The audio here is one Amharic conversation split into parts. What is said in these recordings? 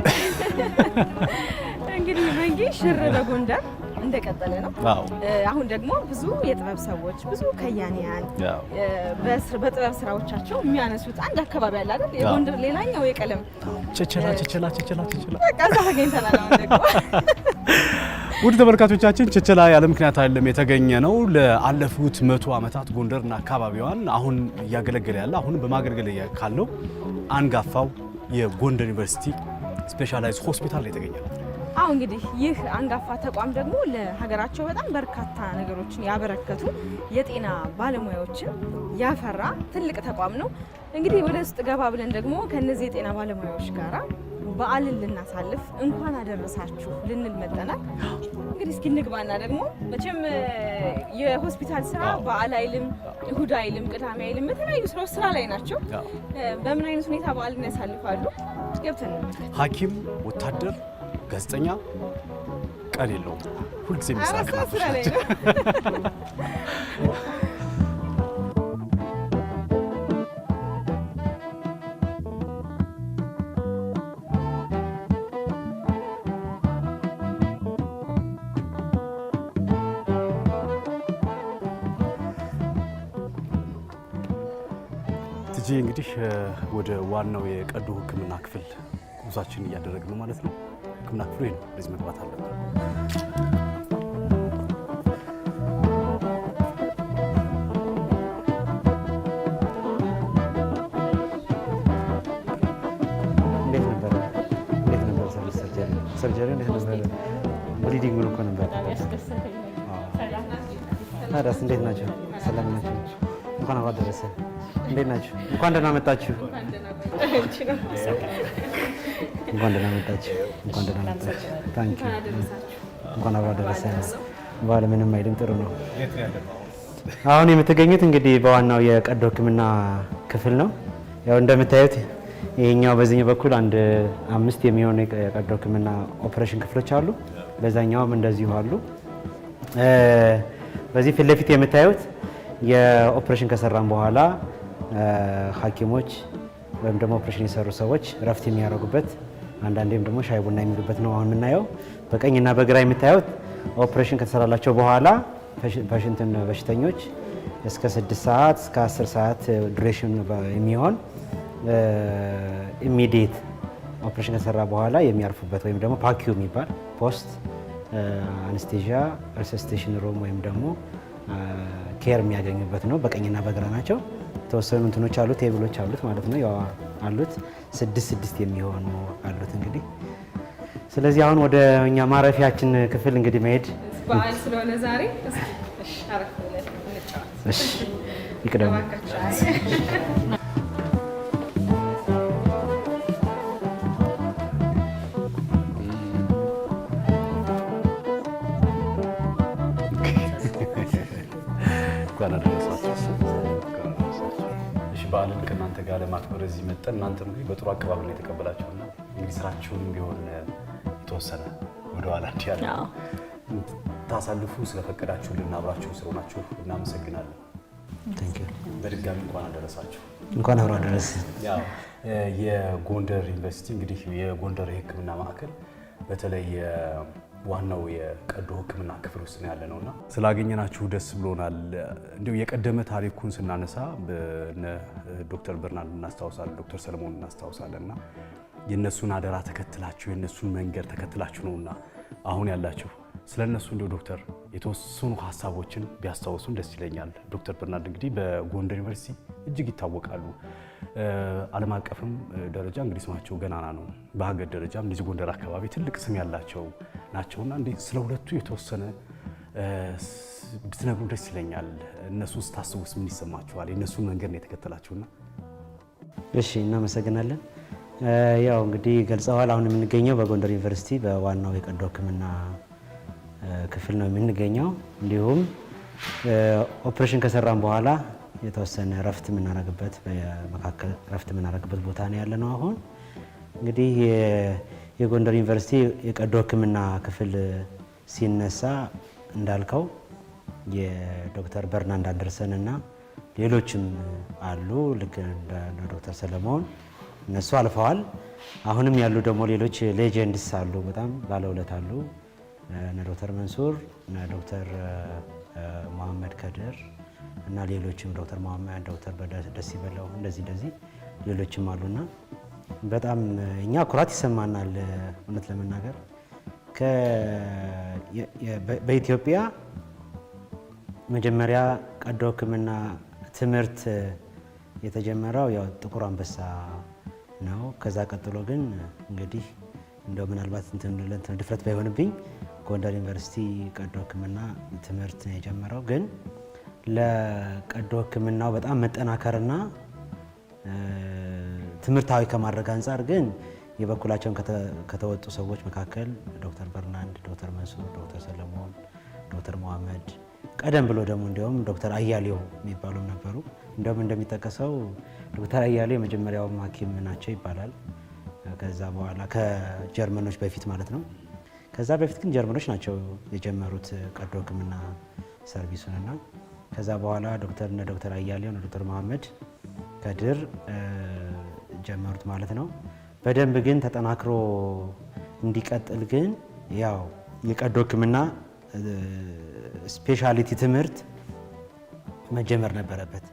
ቤት እንግዲህ መንጌ ሽር በጎንደር እንደቀጠለ ነው። አሁን ደግሞ ብዙ የጥበብ ሰዎች ብዙ ከያንያን በጥበብ ስራዎቻቸው የሚያነሱት አንድ አካባቢ አለ አይደል? የጎንደር ሌላኛው የቀለም ቸቸላ በቃ እዛ ተገኝተናል። አሁን ደግሞ ውድ ተመልካቾቻችን ቸቸላ ያለ ምክንያት አይደለም የተገኘ ነው። ለአለፉት 100 ዓመታት ጎንደርና አካባቢዋን አሁን እያገለገለ ያለ አሁን በማገልገል ካለው አንጋፋው የጎንደር ዩኒቨርሲቲ ስፔሻላይዝድ ሆስፒታል ላይ የተገኘ ነው። አሁን እንግዲህ ይህ አንጋፋ ተቋም ደግሞ ለሀገራቸው በጣም በርካታ ነገሮችን ያበረከቱ የጤና ባለሙያዎችን ያፈራ ትልቅ ተቋም ነው። እንግዲህ ወደ ውስጥ ገባ ብለን ደግሞ ከነዚህ የጤና ባለሙያዎች ጋራ በዓልን ልናሳልፍ እንኳን አደረሳችሁ ልንል መጠናል። እንግዲህ እስኪ እንግባና ደግሞ መቼም የሆስፒታል ስራ በዓል አይልም፣ እሁድ አይልም፣ ቅዳሜ አይልም፣ በተለያዩ ስራዎች ስራ ላይ ናቸው። በምን አይነት ሁኔታ በዓልን ያሳልፋሉ? ገብተን ሐኪም፣ ወታደር፣ ጋዜጠኛ ቀን የለውም። ሁልጊዜ የሚሰራ ስራ ላይ ነው። ትጂ እንግዲህ ወደ ዋናው የቀዶ ሕክምና ክፍል ጉዟችን እያደረግን ነው ማለት ነው። ሕክምና ክፍሉ ነው። ለዚህ መግባት አለብን። ሰርጀሪ እንዴት ነበር? ብሊዲንግ ምን እኮ ነበር። ታዲያስ እንዴት ናቸው? ሰላም ናቸው? እንኳን አብሮ አደረሰ። እንዴት ናችሁ? እንኳን ደህና መጣችሁ። እንኳን ደህና መጣችሁ። እንኳን ደህና መጣችሁ። ታንኪ እንኳን አብሮ አደረሰ። በኋላ ምንም አይልም። ጥሩ ነው። አሁን የምትገኙት እንግዲህ በዋናው የቀዶ ሕክምና ክፍል ነው። ያው እንደምታዩት ይሄኛው በዚህኛው በኩል አንድ 5 የሚሆኑ የቀዶ ሕክምና ኦፕሬሽን ክፍሎች አሉ። በዛኛውም እንደዚሁ አሉ። በዚህ ፊት ለፊት የምታዩት የኦፕሬሽን ከሰራን በኋላ ሐኪሞች ወይም ደግሞ ኦፕሬሽን የሰሩ ሰዎች ረፍት የሚያደርጉበት አንዳንዴም ደግሞ ሻይ ቡና የሚሉበት ነው። አሁን የምናየው በቀኝና በግራ የምታዩት ኦፕሬሽን ከተሰራላቸው በኋላ በሽተኞች እስከ 6 ሰዓት እስከ 10 ሰዓት ዱሬሽን የሚሆን ኢሚዲየት ኦፕሬሽን ከተሰራ በኋላ የሚያርፉበት ወይም ደግሞ ፓኪው የሚባል ፖስት አነስቴዥያ ሪሰሲቴሽን ሩም ወይም ደግሞ ኬር የሚያገኙበት ነው። በቀኝና በግራ ናቸው። የተወሰኑ እንትኖች አሉት፣ ቴብሎች አሉት ማለት ነው። ያው አሉት 6 የሚሆኑ አሉት እንግዲህ። ስለዚህ አሁን ወደ እኛ ማረፊያችን ክፍል እንግዲህ መሄድ በዓል ስለሆነ ዛሬ እሺ አረፍ ብለን እንጫወት። እሺ ይቅደም። በዓልን ከእናንተ ጋር ለማክበር እዚህ መጠን እናንተ እንግዲህ በጥሩ አቀባበል ነው የተቀበላችሁና እንግዲህ ስራችሁን ቢሆን የተወሰነ ወደ ኋላ ያለ ታሳልፉ ስለፈቀዳችሁልን አብራችሁ ስለሆናችሁ እናመሰግናለን። በድጋሚ እንኳን አደረሳችሁ። እንኳን አብሮ አደረሰ። ያው የጎንደር ዩኒቨርሲቲ እንግዲህ የጎንደር የሕክምና ማዕከል በተለይ ዋናው የቀዶ ሕክምና ክፍል ውስጥ ነው ያለነውና ስላገኘናችሁ ደስ ብሎናል። እንዲሁ የቀደመ ታሪኩን ስናነሳ በነ ዶክተር በርናርድ እናስታውሳለን፣ ዶክተር ሰለሞን እናስታውሳለንና የነሱን አደራ ተከትላችሁ የነሱን መንገድ ተከትላችሁ ነውና አሁን ያላችሁ ስለነሱ እንዲሁ ዶክተር የተወሰኑ ሀሳቦችን ቢያስታውሱን ደስ ይለኛል። ዶክተር በርናርድ እንግዲህ በጎንደር ዩኒቨርሲቲ እጅግ ይታወቃሉ። ዓለም አቀፍም ደረጃ እንግዲህ ስማቸው ገናና ነው። በሀገር ደረጃም እንደዚህ ጎንደር አካባቢ ትልቅ ስም ያላቸው ናቸውና እንዴ ስለ ሁለቱ የተወሰነ ብትነግሩ ደስ ይለኛል። እነሱን ስታስቡስ ምን ይሰማችኋል? የእነሱን መንገድ ነው የተከተላችሁና። እሺ እናመሰግናለን። ያው እንግዲህ ገልጸዋል። አሁን የምንገኘው በጎንደር ዩኒቨርሲቲ በዋናው የቀዶ ሕክምና ክፍል ነው የምንገኘው። እንዲሁም ኦፕሬሽን ከሰራን በኋላ የተወሰነ ረፍት የምናደርግበት በመካከል ረፍት የምናደርግበት ቦታ ነው ያለ ነው። አሁን እንግዲህ የጎንደር ዩኒቨርሲቲ የቀዶ ሕክምና ክፍል ሲነሳ እንዳልከው የዶክተር በርናርድ አንደርሰን እና ሌሎችም አሉ። ልክ እንደ ዶክተር ሰለሞን እነሱ አልፈዋል። አሁንም ያሉ ደግሞ ሌሎች ሌጀንድስ አሉ፣ በጣም ባለውለት አሉ። እነ ዶክተር መንሱር እና ዶክተር መሐመድ ከድር እና ሌሎችም ዶክተር መሐመድ፣ ዶክተር ደስ ይበለው እንደዚህ ሌሎችም አሉና በጣም እኛ ኩራት ይሰማናል። እውነት ለመናገር በኢትዮጵያ መጀመሪያ ቀዶ ሕክምና ትምህርት የተጀመረው ያው ጥቁር አንበሳ ነው። ከዛ ቀጥሎ ግን እንግዲህ እንደው ምናልባት እንትን ድፍረት ባይሆንብኝ ጎንደር ዩኒቨርሲቲ ቀዶ ሕክምና ትምህርት ነው የጀመረው። ግን ለቀዶ ሕክምናው በጣም መጠናከርና ትምህርታዊ ከማድረግ አንጻር ግን የበኩላቸውን ከተወጡ ሰዎች መካከል ዶክተር በርናንድ፣ ዶክተር መንሱር፣ ዶክተር ሰለሞን፣ ዶክተር መሐመድ ቀደም ብሎ ደግሞ እንዲያውም ዶክተር አያሌው የሚባሉም ነበሩ። እንዲያውም እንደሚጠቀሰው ዶክተር አያሌው የመጀመሪያውም ሐኪም ናቸው ይባላል። ከዛ በኋላ ከጀርመኖች በፊት ማለት ነው። ከዛ በፊት ግን ጀርመኖች ናቸው የጀመሩት ቀዶ ሕክምና ሰርቪሱንና ከዛ በኋላ ዶክተር አያሌው እና ዶክተር መሐመድ ከድር ጀመሩት ማለት ነው። በደንብ ግን ተጠናክሮ እንዲቀጥል ግን ያው የቀዶ ሕክምና ስፔሻሊቲ ትምህርት መጀመር ነበረበት።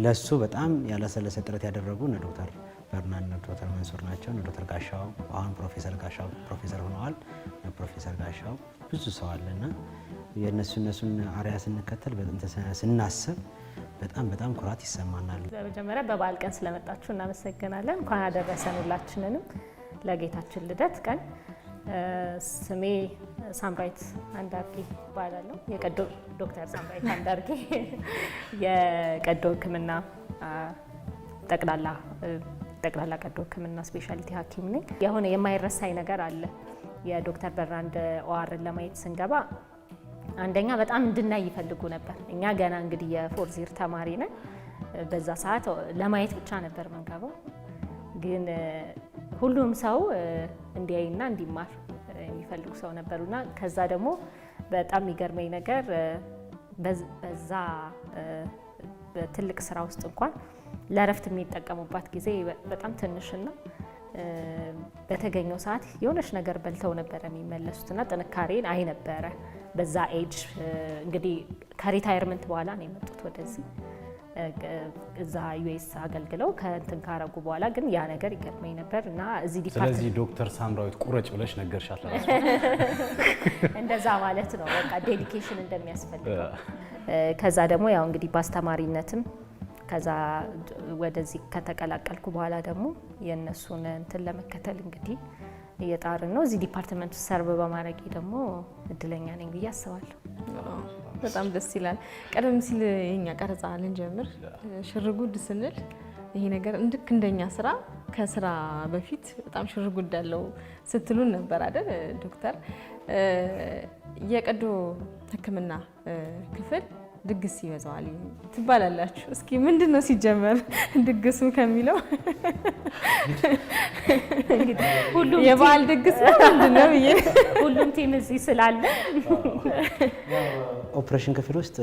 ለሱ በጣም ያላሰለሰ ጥረት ያደረጉ እነ ዶክተር በርናንድ እና ዶክተር መንሱር ናቸው። እነ ዶክተር ጋሻው አሁን ፕሮፌሰር ሆነዋል። ፕሮፌሰር ጋሻው ብዙ ሰው አለና የእነሱን አርያ ስንከተል ስናስብ በጣም ኩራት ይሰማናል። በመጀመሪያ በበዓል ቀን ስለመጣችሁ እናመሰግናለን። እንኳን አደረሰን ሁላችንንም ለጌታችን ልደት ቀን። ስሜ ሳምራዊት አንዳርጌ እባላለሁ። ዶክተር ሳምራዊት አንዳርጌ የቀዶ ሕክምና ጠቅላላ ቀዶ ሕክምና ስፔሻሊቲ ሐኪም ነኝ። የሆነ የማይረሳኝ ነገር አለ። የዶክተር በርናንድ ኦአርን ለማየት ስንገባ አንደኛ በጣም እንድናይ ይፈልጉ ነበር። እኛ ገና እንግዲህ የፎርዝ ይር ተማሪ ነን። በዛ ሰዓት ለማየት ብቻ ነበር መንገባው። ግን ሁሉም ሰው እንዲያይና እንዲማር የሚፈልጉ ሰው ነበሩና ከዛ ደግሞ በጣም የሚገርመኝ ነገር በዛ በትልቅ ስራ ውስጥ እንኳን ለእረፍት የሚጠቀሙባት ጊዜ በጣም ትንሽና በተገኘው ሰዓት የሆነች ነገር በልተው ነበረ የሚመለሱትና ጥንካሬን አይ ነበረ። በዛ ኤጅ እንግዲህ ከሪታየርመንት በኋላ ነው የመጡት ወደዚህ እዛ ዩኤስ አገልግለው ከእንትን ካረጉ በኋላ ግን ያ ነገር ይገርመኝ ነበር እና እዚህ ዲፓርትመንት ስለዚህ ዶክተር ሳምራዊት ቁረጭ ብለሽ ነገርሻት ለራሱ እንደዛ ማለት ነው። በቃ ዴዲኬሽን እንደሚያስፈልገው ከዛ ደግሞ ያው እንግዲህ በአስተማሪነትም ከዛ ወደዚህ ከተቀላቀልኩ በኋላ ደግሞ የእነሱን እንትን ለመከተል እንግዲህ እየጣርን ነው። እዚህ ዲፓርትመንት ውስጥ ሰርቭ በማድረጌ ደግሞ እድለኛ ነኝ ብዬ አስባለሁ። በጣም ደስ ይላል። ቀደም ሲል የኛ ቀረጻ ልንጀምር ሽርጉድ ስንል ይሄ ነገር ልክ እንደኛ ስራ ከስራ በፊት በጣም ሽርጉድ ያለው ስትሉን ነበር አይደል ዶክተር? የቀዶ ሕክምና ክፍል ድግስ ይበዛዋል ትባላላችሁ። እስኪ ምንድን ነው ሲጀመር ድግሱ ከሚለው የበዓል ድግስ ምንድን ነው ብዬ ሁሉም ቲም እዚህ ስላለ ኦፕሬሽን ክፍል ውስጥ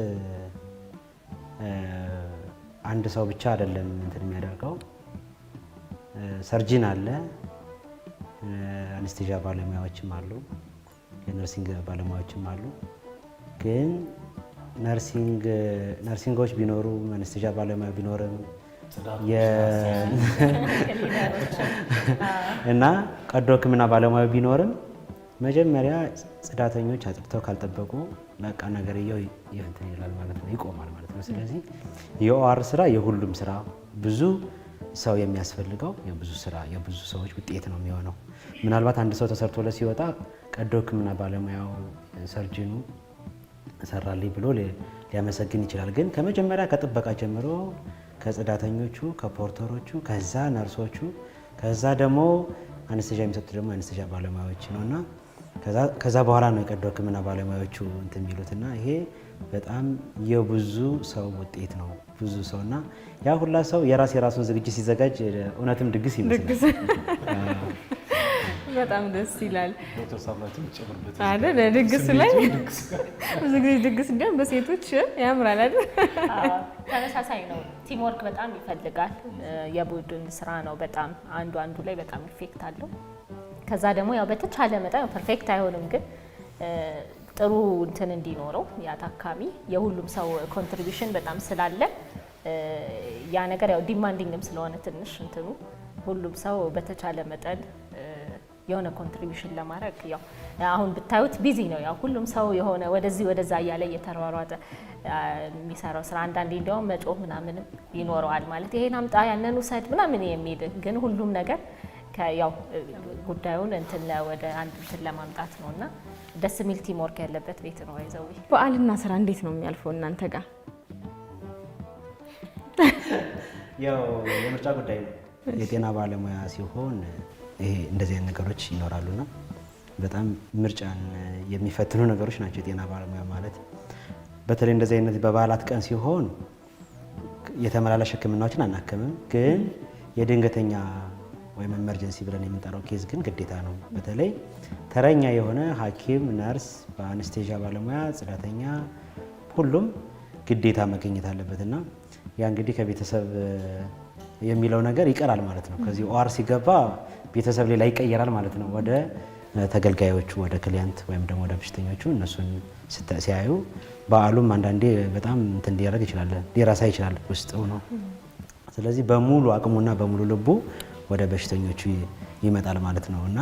አንድ ሰው ብቻ አይደለም እንትን የሚያደርገው። ሰርጂን አለ፣ አነስቴዣ ባለሙያዎችም አሉ፣ የነርሲንግ ባለሙያዎችም አሉ። ግን ነርሲንጎች ቢኖሩ አነስቴዣ ባለሙያ ቢኖርም እና ቀዶ ሕክምና ባለሙያ ቢኖርም መጀመሪያ ጽዳተኞች አጥርተው ካልጠበቁ በቃ ነገርየው እንትን ይላል ማለት ነው፣ ይቆማል ማለት ነው። ስለዚህ የኦአር ስራ የሁሉም ስራ ብዙ ሰው የሚያስፈልገው የብዙ ሰዎች ውጤት ነው የሚሆነው። ምናልባት አንድ ሰው ተሰርቶለት ሲወጣ ቀዶ ሕክምና ባለሙያው ሰርጅኑ ሰራልኝ ብሎ ሊያመሰግን ይችላል። ግን ከመጀመሪያ ከጥበቃ ጀምሮ ከጽዳተኞቹ፣ ከፖርተሮቹ፣ ከዛ ነርሶቹ፣ ከዛ ደግሞ አነስቴዣ የሚሰጡ ደግሞ አነስቴዣ ባለሙያዎች ነውና ከዛ በኋላ ነው የቀዶ ሕክምና ባለሙያዎቹ እንትን የሚሉትና ይሄ በጣም የብዙ ሰው ውጤት ነው። ብዙ ሰውና ያ ሁላ ሰው የራሱን ዝግጅት ሲዘጋጅ እውነትም ድግስ ይመስላል። በጣም ደስ ይላል። ዶክተር ሳምራዊትም ጨምርበት አይደል? ድግስ ላይ ብዙ ጊዜ ድግስ እንዲያውም በሴቶች ያምራል አይደል? ተመሳሳይ ነው። ቲም ወርክ በጣም ይፈልጋል። የቡድን ስራ ነው። በጣም አንዱ ላይ በጣም ኢፌክት አለው። ከዛ ደግሞ ያው በተቻለ መጠን ፐርፌክት አይሆንም፣ ግን ጥሩ እንትን እንዲኖረው ያ ታካሚ የሁሉም ሰው ኮንትሪቢዩሽን በጣም ስላለ ያ ነገር ያው ዲማንዲንግም ስለሆነ ትንሽ እንትኑ ሁሉም ሰው በተቻለ መጠን የሆነ ኮንትሪቢዩሽን ለማድረግ ያው አሁን ብታዩት ቢዚ ነው። ያው ሁሉም ሰው የሆነ ወደዚህ ወደዛ እያለ እየተሯሯጠ የሚሰራው ስራ አንዳንዴ እንዲያውም መጮህ ምናምንም ይኖረዋል። ማለት ይሄን አምጣ ያንን ውሰድ ምናምን የሚል ግን ሁሉም ነገር ያው ጉዳዩን እንትን ወደ አንድ እንትን ለማምጣት ነውና ደስ የሚል ቲም ወርክ ያለበት ቤት ነው። ይዘው በዓልና ስራ እንዴት ነው የሚያልፈው እናንተ ጋር? ያው የምርጫ ጉዳይ ነው። የጤና ባለሙያ ሲሆን ይሄ እንደዚህ አይነት ነገሮች ይኖራሉና በጣም ምርጫን የሚፈትኑ ነገሮች ናቸው የጤና ባለሙያ ማለት። በተለይ እንደዚህ አይነት በበዓላት ቀን ሲሆን የተመላላሽ ሕክምናዎችን አናክምም፣ ግን የድንገተኛ ወይም ኤመርጀንሲ ብለን የምንጠራው ኬዝ ግን ግዴታ ነው። በተለይ ተረኛ የሆነ ሐኪም፣ ነርስ፣ በአነስቴዥያ ባለሙያ፣ ጽዳተኛ ሁሉም ግዴታ መገኘት አለበትና ያ እንግዲህ ከቤተሰብ የሚለው ነገር ይቀራል ማለት ነው። ከዚህ ኦአር ሲገባ ቤተሰብ ሌላ ይቀየራል ማለት ነው። ወደ ተገልጋዮቹ ወደ ክሊያንት ወይም ደግሞ ወደ በሽተኞቹ እነሱን ሲያዩ በዓሉም አንዳንዴ በጣም እንትን ሊያደርግ ይችላል፣ ሊረሳ ይችላል ውስጥ ነው። ስለዚህ በሙሉ አቅሙና በሙሉ ልቡ ወደ በሽተኞቹ ይመጣል ማለት ነው። እና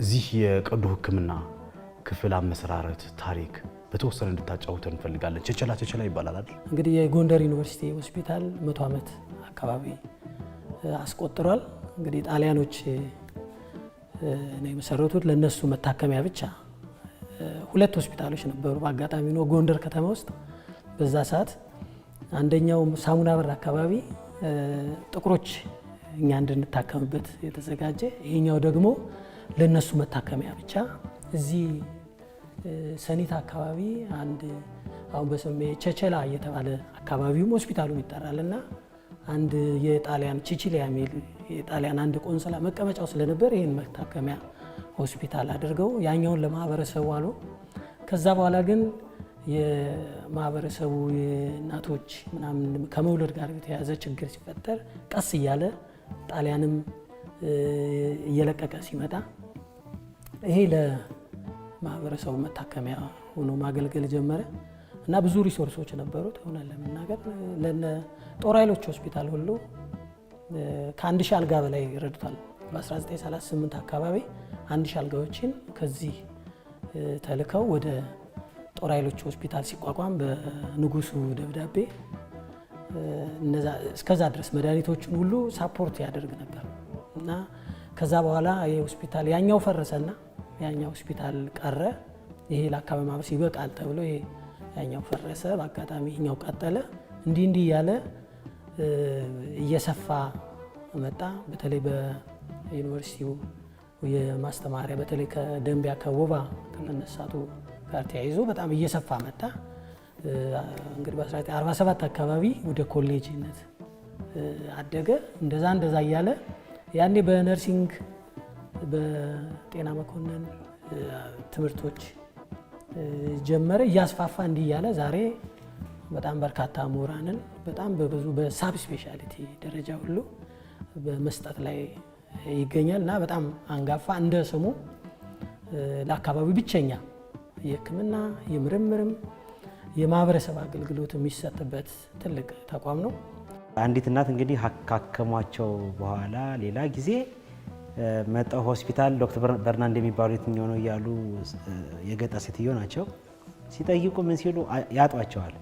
እዚህ የቀዶ ሕክምና ክፍል አመሰራረት ታሪክ በተወሰነ እንድታጫውተን እንፈልጋለን። ቸቸላ ይባላል አይደል? እንግዲህ የጎንደር ዩኒቨርሲቲ ሆስፒታል 100 ዓመት አካባቢ አስቆጥሯል። እንግዲህ ጣሊያኖች ነው የመሰረቱት። ለነሱ መታከሚያ ብቻ 2 ሆስፒታሎች ነበሩ። በአጋጣሚ ነው ጎንደር ከተማ ውስጥ በዛ ሰዓት አንደኛው ሳሙና በር አካባቢ ጥቁሮች እኛ እንድንታከምበት የተዘጋጀ፣ ይሄኛው ደግሞ ለነሱ መታከሚያ ብቻ። እዚህ ሰኒት አካባቢ አንድ አሁን በስሜ ቸቸላ እየተባለ አካባቢውም ሆስፒታሉም ይጠራልና አንድ የጣሊያን ቺቺሊያ የሚል የጣሊያን አንድ ቆንስላ መቀመጫው ስለነበር ይህን መታከሚያ ሆስፒታል አድርገው ያኛውን ለማህበረሰቡ አሉ። ከዛ በኋላ ግን የማህበረሰቡ የእናቶች ምናምን ከመውለድ ጋር የተያዘ ችግር ሲፈጠር ቀስ እያለ ጣሊያንም እየለቀቀ ሲመጣ ይሄ ለማህበረሰቡ መታከሚያ ሆኖ ማገልገል ጀመረ እና ብዙ ሪሶርሶች ነበሩት። ሆነ ለመናገር ለነ ጦር ኃይሎች ሆስፒታል ሁሉ ከ1000 አልጋ በላይ ይረዱታል። በ1938 አካባቢ 1000 አልጋዎችን ከዚህ ተልከው ወደ ጦር ኃይሎች ሆስፒታል ሲቋቋም በንጉሱ ደብዳቤ እስከዛ ድረስ መድኃኒቶችን ሁሉ ሳፖርት ያደርግ ነበር እና ከዛ በኋላ የሆስፒታል ያኛው ፈረሰና ያኛው ሆስፒታል ቀረ። ይሄ ለአካባቢ ማህበረሰብ ይበቃል ተብሎ ያኛው ፈረሰ። በአጋጣሚ ይሄኛው ቀጠለ። እንዲህ እያለ እየሰፋ መጣ። በተለይ በዩኒቨርሲቲው የማስተማሪያ በተለይ ከደንቢያ ከወባ ከመነሳቱ ጋር ተያይዞ በጣም እየሰፋ መጣ። እንግዲህ በ1947 አካባቢ ወደ ኮሌጅነት አደገ። እንደዛ እያለ ያኔ በነርሲንግ በጤና መኮንን ትምህርቶች ጀመረ። እያስፋፋ እንዲህ እያለ ዛሬ በጣም በርካታ ምሁራንን በጣም በብዙ በሳብ ስፔሻሊቲ ደረጃ ሁሉ በመስጠት ላይ ይገኛል እና በጣም አንጋፋ እንደ ስሙ ለአካባቢው ብቸኛ የሕክምና የምርምርም የማህበረሰብ አገልግሎት የሚሰጥበት ትልቅ ተቋም ነው። አንዲት እናት እንግዲህ ካከሟቸው በኋላ ሌላ ጊዜ መጣው ሆስፒታል ዶክተር በርናንድ የሚባሉ የትኛው ነው እያሉ የገጠር ሴትዮ ናቸው ሲጠይቁ ምን ሲሉ ያጧቸዋል።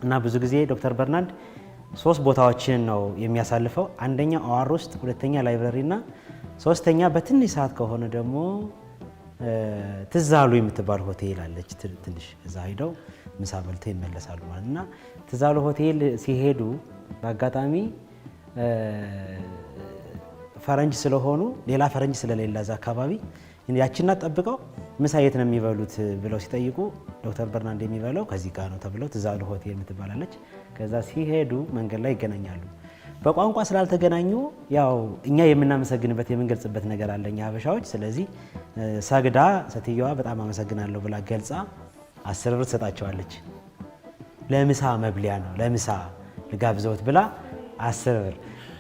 እና ብዙ ጊዜ ዶክተር በርናንድ 3 ቦታዎችን ነው የሚያሳልፈው። አንደኛ ኦአር ውስጥ፣ ሁለተኛ ላይብረሪ እና ሶስተኛ በትንሽ ሰዓት ከሆነ ደግሞ ትዛሉ የምትባል ሆቴል አለች ትንሽ፣ እዛ ሄደው ምሳ በልተው ይመለሳሉ ማለት እና ትዛሉ ሆቴል ሲሄዱ በአጋጣሚ ፈረንጅ ስለሆኑ ሌላ ፈረንጅ ስለሌላ እዛ አካባቢ ያችና ጠብቀው ምሳ የት ነው የሚበሉት ብለው ሲጠይቁ ዶክተር በርናንድ የሚበላው ከዚህ ጋር ነው ተብለው ትዛሉ ሆቴል የምትባላለች። ከዛ ሲሄዱ መንገድ ላይ ይገናኛሉ። በቋንቋ ስላልተገናኙ ያው እኛ የምናመሰግንበት የምንገልጽበት ነገር አለ እኛ ሀበሻዎች። ስለዚህ ሰግዳ ሴትዮዋ በጣም አመሰግናለሁ ብላ ገልጻ 10 ብር ትሰጣቸዋለች። ለምሳ መብሊያ ነው ለምሳ ልጋብዘውት ብላ 10 ብር።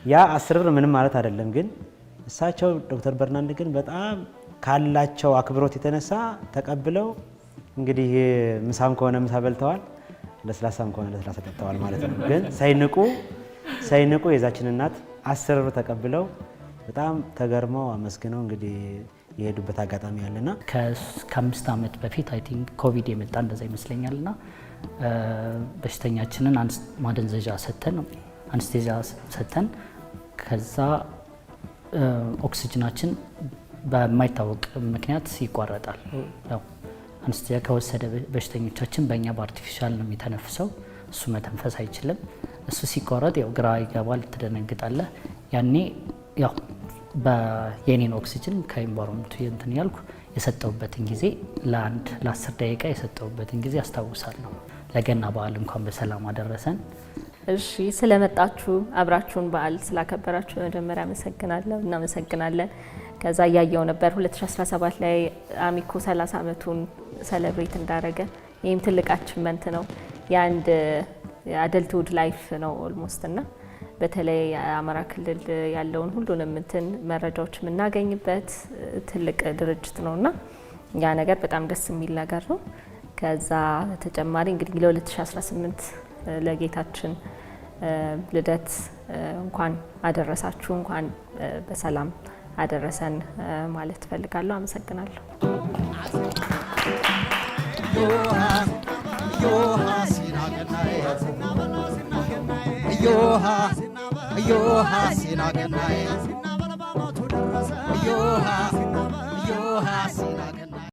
ያ 10 ብር ምንም ማለት አይደለም፣ ግን እሳቸው ዶክተር በርናንድ ግን በጣም ካላቸው አክብሮት የተነሳ ተቀብለው እንግዲህ ምሳም ከሆነ ምሳ በልተዋል፣ ለስላሳም ከሆነ ለስላሳ ጠጥተዋል ማለት ነው። ግን ሳይንቁ የዛችን እናት 10 ብር ተቀብለው በጣም ተገርመው አመስግነው እንግዲህ የሄዱበት አጋጣሚ አለና ከ5 ዓመት በፊት አይ ቲንክ ኮቪድ የመጣ እንደዛ ይመስለኛልና በሽተኛችንን ማደንዘዣ ሰተን አንስቴዚያ ሰተን ከዛ ኦክሲጅናችን በማይታወቅ ምክንያት ይቋረጣል። ያው አንስቴዚያ ከወሰደ በሽተኞቻችን በእኛ በአርቲፊሻል ነው የሚተነፍሰው፣ እሱ መተንፈስ አይችልም። እሱ ሲቋረጥ ያው ግራ ይገባል፣ ትደነግጣለህ። ያኔ ያው የኔን ኦክሲጅን ከኢንቫይሮንመንቱ እንትን ያልኩ የሰጠውበትን ጊዜ ለ10 ደቂቃ የሰጠውበትን ጊዜ አስታውሳለሁ። ለገና በዓል እንኳን በሰላም አደረሰን። እሺ ስለመጣችሁ አብራችሁን በዓል ስላከበራችሁ መጀመሪያ አመሰግናለሁ። እናመሰግናለን። ከዛ እያየው ነበር 2017 ላይ አሚኮ 30 ዓመቱን ሴሌብሬት እንዳረገ፣ ይህም ትልቅ አቺቭመንት ነው። የአንድ አደልትሁድ ላይፍ ነው ኦልሞስት እና በተለይ የአማራ ክልል ያለውን ሁሉንም እንትን መረጃዎች የምናገኝበት ትልቅ ድርጅት ነውና ያ ነገር በጣም ደስ የሚል ነገር ነው። ከዛ ተጨማሪ እንግዲህ ለ2018 ለጌታችን ልደት እንኳን አደረሳችሁ፣ እንኳን በሰላም አደረሰን ማለት ፈልጋለሁ። አመሰግናለሁ። Yoha